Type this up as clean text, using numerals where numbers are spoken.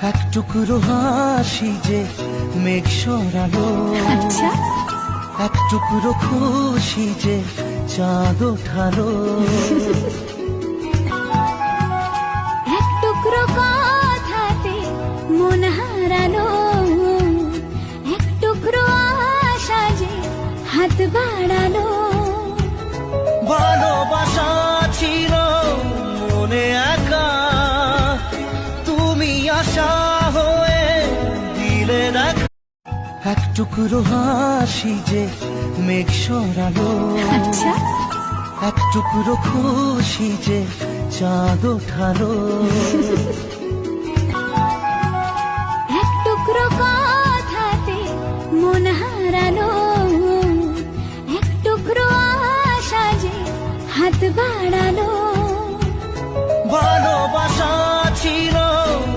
এক টুকরো হাসি যে মেঘ সরালো, আচ্ছা, এক টুকরো খুশি যে চাঁদ ওঠালো। এক টুকরো কথাতে মন হারালো, এক টুকরো আশা যে হাত বাড়ালো। ভালোবাসা ছিল মনে একা, তুমি আশা হয়ে দিলে দেখা। এক টুকরো হাসি যে মেঘ সরালো, আচ্ছা, এক টুকরো খুশি যে চাঁদ ওঠালো।